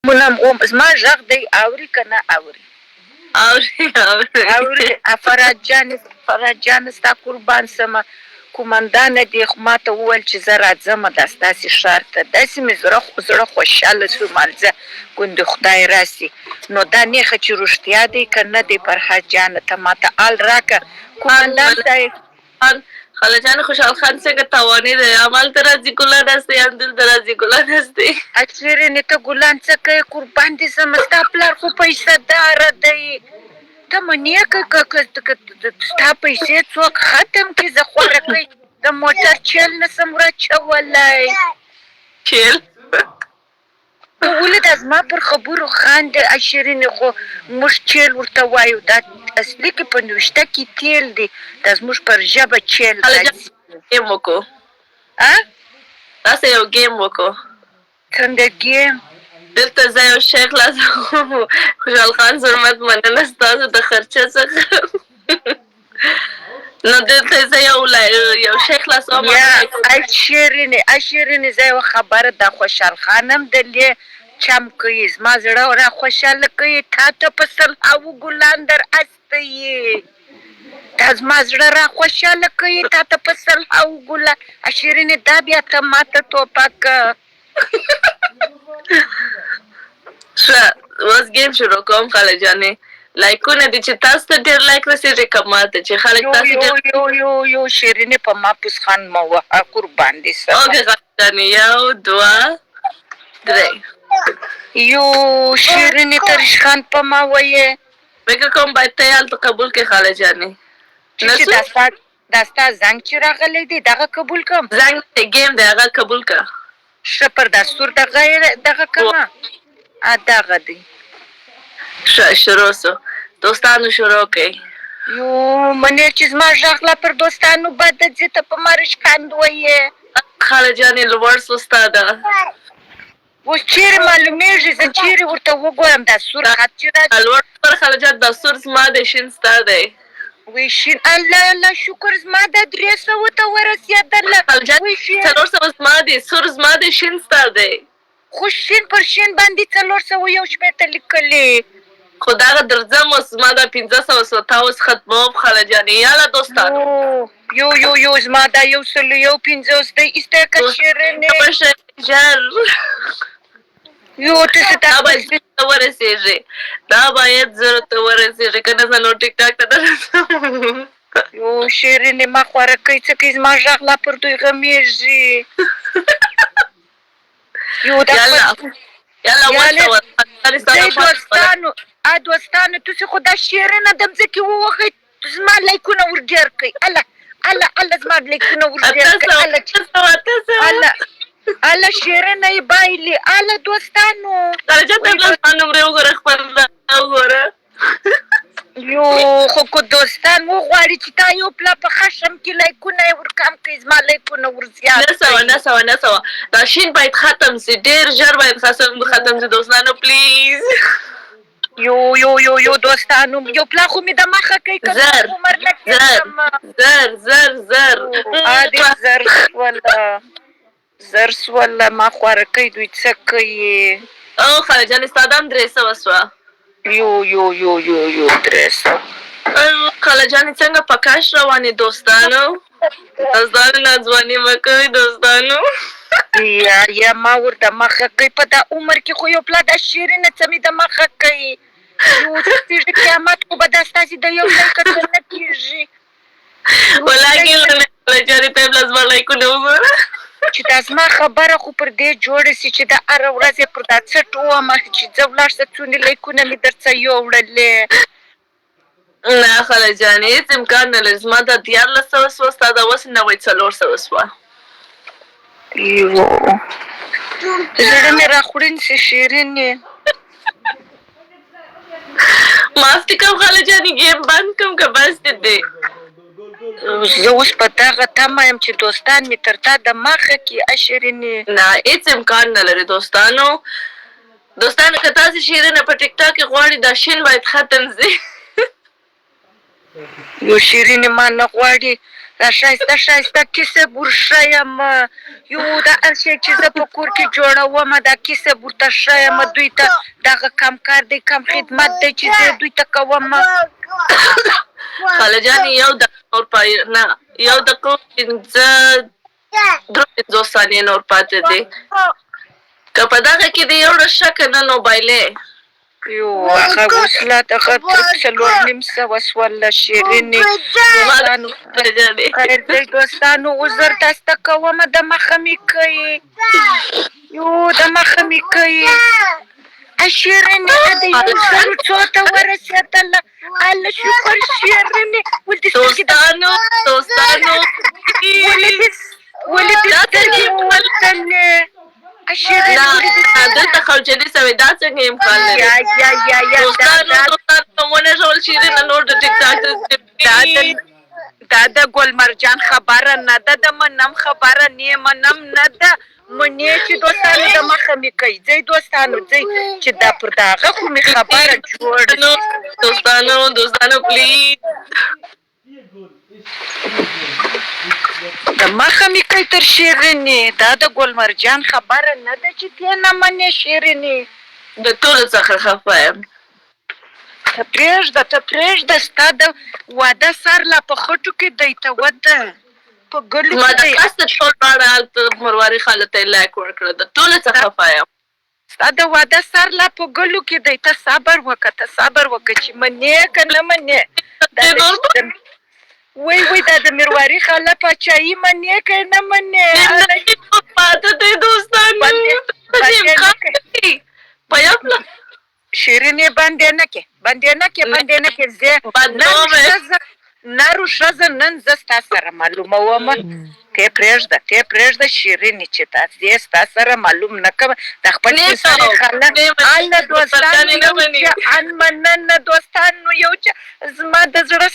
منم زما غږ دی اوري که نه اوري؟ اوري. فراد جان ستا قربان سمه. کومندانه دې ما ته وویل چې زه راځم دا ستاسې ښار ته. داسې مې زړه خوشحاله شو مالزه ګوندې خدای راسي. نو دا نیخه چې رښتیا دی که نه دی فرهاد جانه ته ما ته حال راکړه. کومندان صاحب خاله جان خوشحال خان څنګه توانې دی همالته راځي ګلان هستې همدلته راځي ګلان هستې. شیرینې ته ګلان څه کوې قربان دې سمه ستا پلار خو پیسه داره دی. ته منې که ستا پیسې څوک ختم کړي زه خواره کوي د موټر چیل نسم راچولی. چیل ته ولې دا زما پر خبرو خاندې شیرینې خو موږ چیل ورته وایو دا اصلي کې په نوشته کې تیل دی دا زموږ پر ژبه چیل راځي. ګیم وکړو تاسې یو ګیم وکړو. څنګه ګیم؟ دلته زه یو شیخ لازم خوشحال خان زرمت مننه ستاسو د خرچه څخه نو دلته زه یو شیخ لاسوم. شیرینې زه یوه خبره دا خوشحال خانم دلې چم کوي زما زړه را خوشحاله کوي تا ته په سلهاوو ګلان در استه یې دا زما زړه را خوشحاله کوي تا ته په سلهاوو ګلان. شیرینې دا بیا ته ما ته ټوپک ښه اوس ګیم شروع کوم خاله جانې. لایکونه دي چې تاسو ته ډېر لایک رسېږي که ماته چې خلک تاسې یو شیرینې په ما پوسخان مه وهه قربان دې سم. اوکې خاله جانې یو دوه درې. یو شیرینې ته رشخان په ما ویې. فکر کوم باید ته یې هلته قبول کړې خاله جانې. چې دا ستا زنګ چې راغلی دی دغه قبول کړم؟ زنګ دی ګیم دی هغه قبول کړه. ښه پر دستور دغه کړمه دغه دی. ښه شروع سو دوستانو شروع کړئ. یو منې چې زما غږ لا پر دوستانو بده ځي ته په ما رشخند ویې. خاله جانې لوړ سو ستا ده اوس چیرې معلومیږي زه چیرې ورته وګورم دا سور خط چې راځي. لوړ پر خاله جان دا سور زما دی شین ستا دی. وی شین الله شکر زما دا 300 ته ورسېدله. خاله جان 400 زما دی سور زما دی شین ستا دی. خو شین پر شین باندې 401 لیکلي. خو دغه درځم اوس زما دا 500 اوس ختموم خاله جانې یاله دوستانو. یو زما دا 150 دی ایسته که شیرینې ژر یو ته دا باید ته ورسېږي دا باید زر ته ورسېږي که نه زه نو ټیک ټاک ته نه رسم. یو شیرینې ما خواره کوي څه کوي زما غږ لا پر دوی غمیږي. دوستانو تاسې خو دا شیرینه د مځکې ووهئ زما لایکونه ور ډېر کوي. الله زما لایکونه ور ډېر کوي. الله شیرینه یې بایلي. الله دوستانو نمرې وګوره خپل وګوره. یو خو که دوستان وغواړي چې تا یو پلا په خشم کې لایکونه یې ورکم کوي زما لایکونه ور زیات کوي. نه سوه دا شین باید ختم سي ډېر ژر باید ختم سي دوستانو پلیز. یو دوستانو یو پلا خو مې د مخه کوي که عمر نه کېږم. زر سوله ما خواره کوي دوی څه کوي. او خاله جانې ستا دا هم 300 سوه. یو 300. خاله جانې څنګه په کاش روانې دوستانو ناځواني مه کوئ دوستانو. یا ما ورته مخه کوي په دا عمر کې خو یو پلا دا شیرینه څه مې د مخه کوي. یو څه قیامت خو به دا ستاسې د یو لایکه څه نه کېږي. ولاکې خاله جانې ته یې بله زما لایکونه وګوره چې دا زما خبره خو پر دې جوړه سي چې دا هره ورځ یې پر دا څټ وومه چې ځه ولاړ شه څونې لایکونه مې درڅه یوړلې. نه خاله جانې هېڅ امکان نه لري زما دا 1400 سوه ستا دا اوس 400 سوه. زړه مې راخوړین سي شیرینې. معاف دې کوم خاله جانې ګیم بند کوم که بس دې دی. زه اوس په دغه تمه یم چې دوستان مې تر تا د مخه کړي شیرینې. نه هېڅ امکان نه لري دوستانو که تاسې شیرینه په ټیک ټاک کې غواړي دا شین باید ختم سي. یو شیرینې ما نه غواړي دا ښایسته کیسه ورښه یم یو دا هر شی چې زه په کور کې جوړوم دا کیسه ورته ښه یم دوی ته دغه کم کار دی کم خدمت دی چې زه دوی ته کوم خاله جانې یو دقیقه 53 ثانیې نور پاتې دی که په دغه کې د یو ډول شک نه نو بایلې یو هغه اوس لا دغه 4.5 سوله شیرینې خیر دی دوستانو عذر درته کومه د مخه مې کوي یو د مخه مې کوي شیرینې د یو زرو څو ته ورسېدله الله شکر شیرینې دوستانو ولې دې سترګې ووتلې دلته خرجنې سوې دا څنګه امکان لري دوستانو ونژول شیرینه نور د ټیک ټاک دا د ګل مرجان خبره نه ده د منم خبره نه منم نه ده منې چې دوستانو د مخه مې کوي ځئ دوستانو ځئ چې دا پر دغه خو مې خبره جوړه دوستانو پلیز د مخه مې کوي تر شیرینې دا د ګل مرجان خبره نه ده چې ته نه منې شیرینې د ټولو څخه خفه یم ته پرېږده ستا د واده سر لا په خټو کې دی ته وده په ګلو ما د قصد ټول باړه هلته مرواري خاله ته یې لایک ورکړه د ټولو څخه خفه یم ستا د واده سر لا په ګلو کې دی ته صبر وکړه چې منې که نه منې وای دا د مرواري خاله پاچاهي منې که نه منې پاته دی دوستانو شیرینې بندې نه کې زه نارو ښځه نن زه ستا سره معلوموم ته پرېږده شیرینې چې زه ستا سره معلوم نه کوم د خپل کیسې خاله الله دوستانو یو چې زما د زړه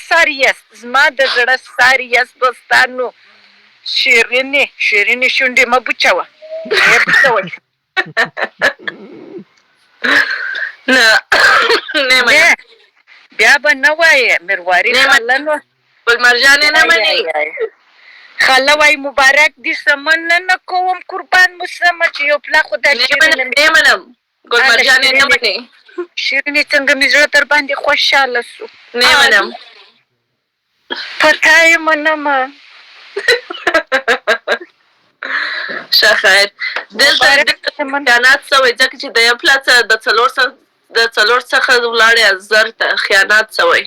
سر یاست دوستانو شیرینې شونډې مه بوچوه نه بیا به نه وایې مرواري خاله نو ګل مرجانې نه منې خاله وایي مبارک دې سمن نه کوم قربان مو سمه چې یو پلا خو دا نه منم ګل مرجانې نه منې شیرینې څنګه مې زړه در باندې خوشحاله سو نه منم پتا یې منمه ښه خیر دلته خیانات سوی ځکه چې د یو پلا د څلور څخه ولاړې زر ته خیانات سوی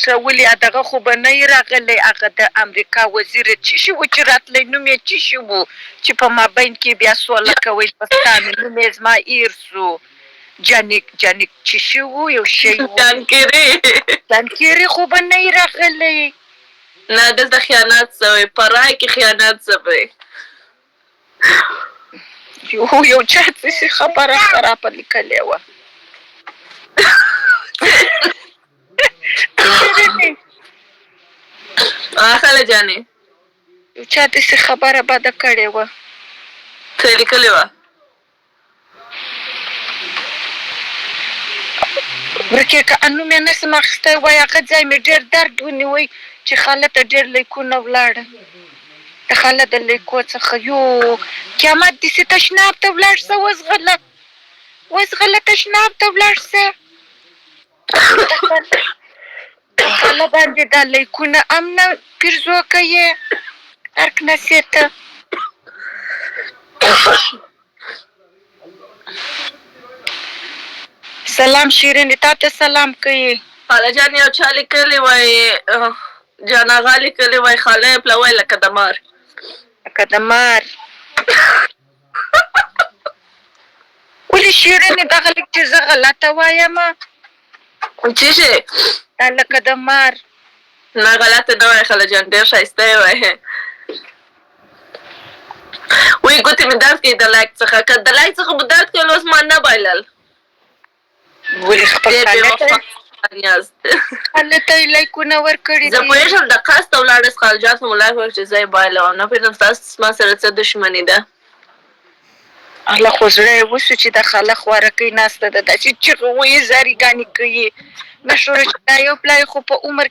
ښه ولې دغه خو به نه یې راغلی هغه د امریکا وزیر څه شي و چې راتلی نوم یې څه شي و چې په مابین کې بیا سوله کوئ پښتانه نوم یې زما ایر سو جانک څه شي و یو شی و جانکیري خو به نه یې راغلی نه دلته خیانات سوی په رای کې خیانات سوی یو چا څه خبره خرابه لیکلې وه خاله جانې یو چا داسې خبره بده کړې وه څه یې لیکلې وه ورکې که نوم یې نسم اخیستی وای هغه ځای مې ډېر درد ونیوی چې خاله ته ډېر لیکونه ولاړه د خاله د لیکو څخه یو قیامت داسې تشناب ته ولاړ شه وزغله تشناب ته ولاړ شه خاله باندې دا لیکونه امنه پیرزوکه یې ارک نصیته سلام شیرینې تا ته سلام کوي خاله جان یو چا لیکلی وای جان آغا لیکلی وای خاله یې پلوی لکه د مار ولې شیرینې دغه لیک چې زه غلطه وایم څه شی دا لکه د مار نه غلطه نه وای خاله جان ډېر ښایسته یې وای وی ګوتې مې درد کوي د لایک څخه که د لایک څخه مو درد کوي اوس ما نه بایلل ولې خپل خاله ته یې لایکونه ورکړي زه پوهېږم د قصد ولاړس خالجات مو لایک ورکړي چې زه یې بایلوم نه پوهېږم ستاسو ما سره څه دښمني ده الله خو زړه یې وسو چې د خاله خوارکۍ ناسته ده داسې چغې وایي زاریګانې کوي مشوره چې دا یو پلای خو په عمر